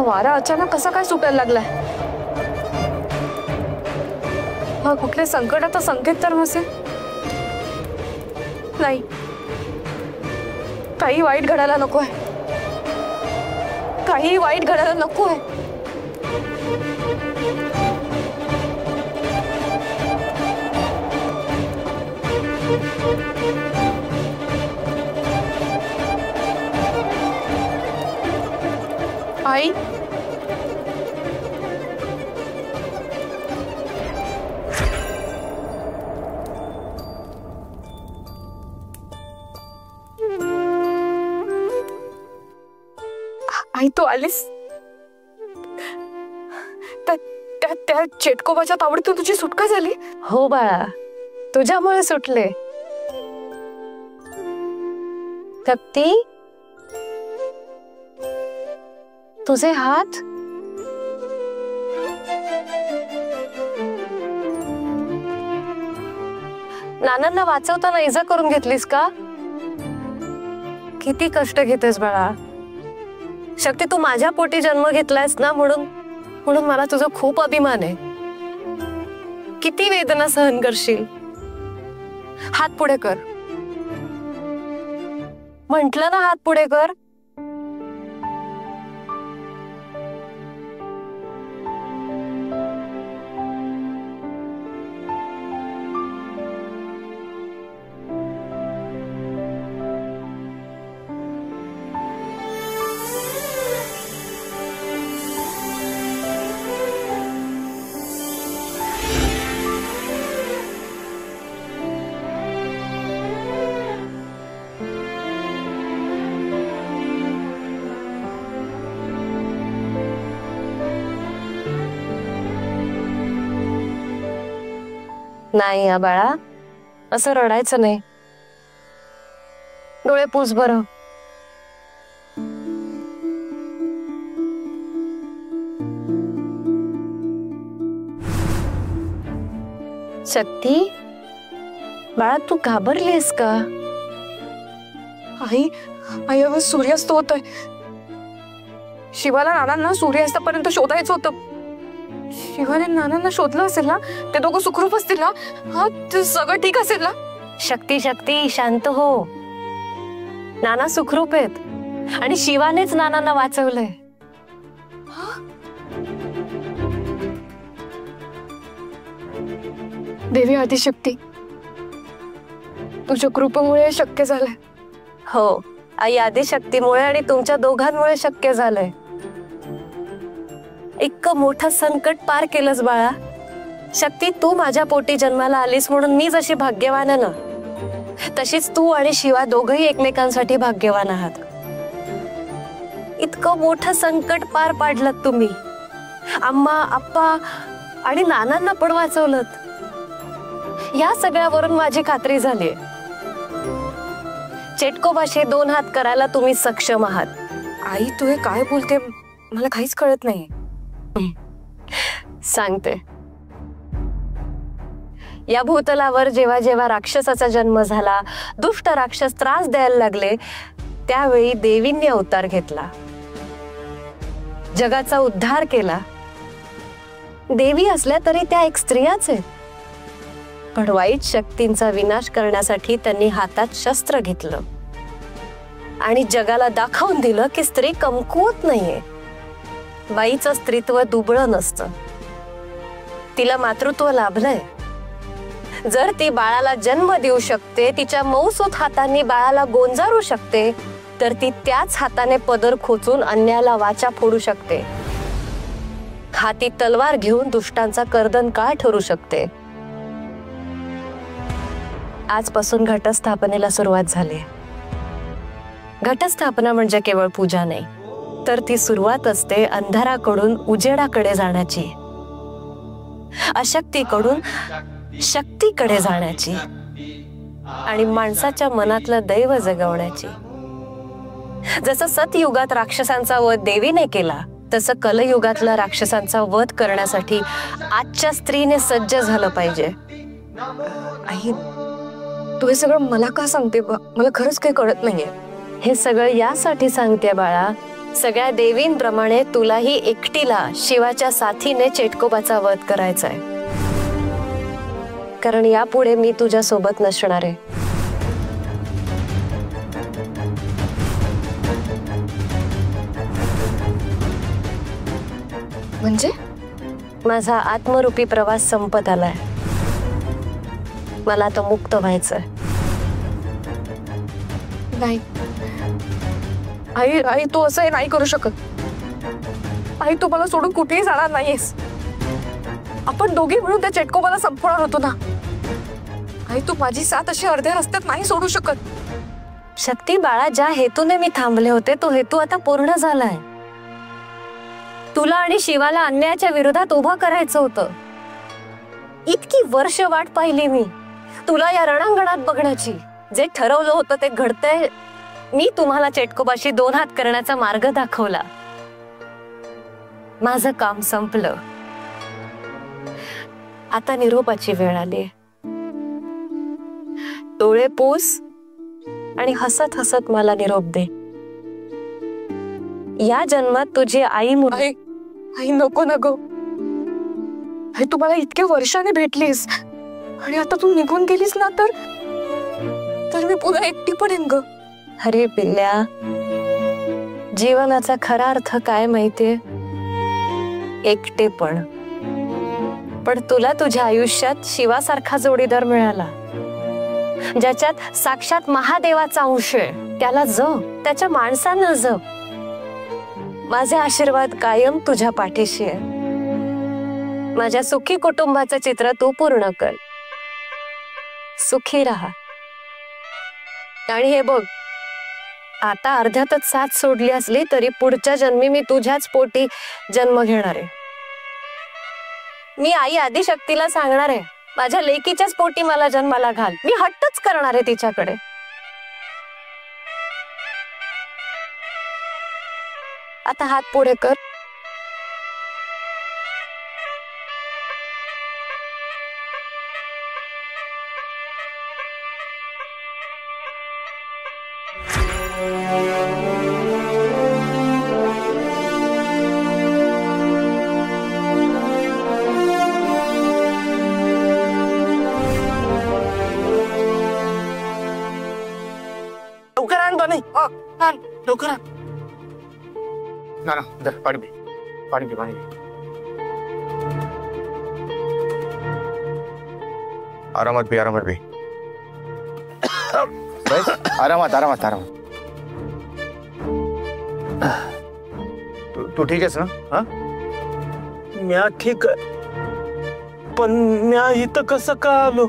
वारा अचानक कसा काय सुटायला लागलाय? हा कुठल्या संकटाचा संकेत तर नसेल? नाही, काही वाईट घडायला नकोय, काही वाईट घडायला नकोय. आई, आई तू आलीस? त्या चेटकोबाच्या तावडीतून तुझी सुटका झाली? हो बाळा, तुझ्यामुळे सुटले. तप्ती, तुझे हात? नानांना वाचवताना इजा करून घेतलीस का? किती कष्ट घेतेस बाळा. शक्ती, तू माझ्या पोटी जन्म घेतलायस ना, म्हणून मला तुझा खूप अभिमान आहे. किती वेदना सहन करशील. हात पुढे कर. म्हंटल ना, हात पुढे कर. नाही या बाळा, असं रडायचं नाही. डोळे पुस बरं. शक्ती, बाळा तू घाबरलीस का? आई, आई अगं सूर्यास्त होतोय. शिवाला नानांना सूर्यास्तापर्यंत शोधायचं होतं. शिवाने नानांना शोधलं असेल ना, ते दोघं सुखरूप असतील ना, हा ते सगळं ठीक असेल ना? शक्ती शांत हो. नाना सुखरूप आहेत आणि शिवानेच नानांना वाचवलंय. देवी आदिशक्ती, तुझ्या कृपेमुळे शक्य झालंय. हो, आई आदिशक्तीमुळे आणि तुमच्या दोघांमुळे शक्य झालंय. इतकं मोठं संकट पार केलंस बाळा. शक्ती, तू माझ्या पोटी जन्माला आलीस म्हणून मी जशी भाग्यवान आहे ना, तशीच तू आणि शिवा दोघही एकमेकांसाठी भाग्यवान आहात. इतकं मोठं संकट पार पाडलं तुम्ही. आम्हा, आप्पा आणि नानांना पण वाचवलं. या सगळ्यावरून माझी खात्री झाली. चेटकोबाशी 2 हात करायला तुम्ही सक्षम आहात. आई तू हे काय बोलते, मला काहीच कळत नाही. सांगते. या भूतलावर जेव्हा जेव्हा राक्षसाचा जन्म झाला, दुष्ट राक्षस त्रास द्यायला लागले, त्यावेळी देवींनी अवतार घेतला, जगाचा उद्धार केला. देवी असल्या तरी त्या एक स्त्रियाच आहेत, पण वाईट शक्तींचा विनाश करण्यासाठी त्यांनी हातात शस्त्र घेतलं आणि जगाला दाखवून दिलं की स्त्री कमकुवत नाहीये. बाईचं स्त्रीत्व दुबळं नसतं, तिला मातृत्व लाभलंय. जर ती बाळाला जन्म देऊ शकते, तिच्या मऊसूत हातांनी बाळाला गोंजारू शकते, तर ती त्याच हाताने पदर खोचून अन्याला वाचा फोडू शकते. हाती तलवार घेऊन दुष्टांचा कर्दनकाळ ठरू शकते. आजपासून घटस्थापनेला सुरुवात झाली. घटस्थापना म्हणजे केवळ पूजा नाही, तर ती सुरुवात असते अंधाराकडून उजेडाकडे जाण्याची, अशक्तीकडून शक्तीकडे जाण्याची आणि माणसाच्या मनातलं दैव जगवण्याची. जसं सतयुगात राक्षसांचा वध देवीने केला, तसं कलयुगातल्या राक्षसांचा वध करण्यासाठी आजच्या स्त्रीने सज्ज झालं पाहिजे. आई तू हे सगळं मला का सांगते? मला खरंच काही कळत नाहीये. हे सगळं यासाठी सांगते बाळा सगळ्या देवींप्रमाणे तुलाही एकटीला शिवाच्या साथीने चेटकोबाचा वध करायचाय, कारण यापुढे मी तुझ्या सोबत नसणार आहे. म्हणजे माझा आत्मरूपी प्रवास संपत आलाय. मला तो मुक्त व्हायचंय. नाही आई, आई तू असं नाही करू शकत. आई तू मला सोडून कुठेही जाणार नाहीयेस. आपण दोघे मिळून त्या चेटकोबाला संपवणार होतो ना. आई तू माझी साथ अशी अर्ध्या रस्त्यात नाही सोडू शकत. शक्ती बाळा, ज्या हेतूने मी थांबले होते तो हेतू आता पूर्ण झालाय. तुला आणि शिवाला अन्यायाच्या विरोधात उभं करायचं होतं. इतकी वर्ष वाट पाहिली मी तुला या रणांगणात बघण्याची. जे ठरवलं होतं ते घडतंय. मी तुम्हाला चेटकोबाशी 2 हात करण्याचा मार्ग दाखवला. माझं काम संपलं. आता निरोपाची वेळ आली. डोळे पुस आणि हसत हसत मला निरोप दे. या जन्मात तुझी आई म्हणून. आई, आई नको ना गं. आई तू मला इतक्या वर्षाने भेटलीस आणि आता तू निघून गेलीस ना तर मी पुन्हा एकटी पडेन ग. अरे पिल्ल्या, जीवनाचा खरा अर्थ काय माहितीये? एकटेपण. पण तुला तुझ्या आयुष्यात शिवासारखा जोडीदार मिळाला, ज्याच्यात साक्षात महादेवाचा अंश आहे. त्याला जप, त्याच्या माणसांना जप. माझे आशीर्वाद कायम तुझ्या पाठीशी आहे. माझ्या सुखी कुटुंबाचं चित्र तू पूर्ण कर. सुखी राहा. आणि हे बघ, आता अर्ध्यातच साथ सोडली असली तरी पुढच्या जन्मी मी तुझ्याच पोटी जन्म घेणार आहे. मी आई आदिशक्तीला सांगणार आहे, माझ्या लेकीच्याच पोटी मला जन्माला घाल. मी हट्टच करणार आहे तिच्याकडे. आता हात पुढे कर. लवकर आण पाणी. लवकर आण. ना ना, दर पाणी पी, पाणी पी, पाणी पी. आरामात पी, आरामात पी. बस आरामात आरामात आरामात. तू ठीक आहेस ना? हा, म्या ठीक आहे, पण म्या इथं कसं का आलो?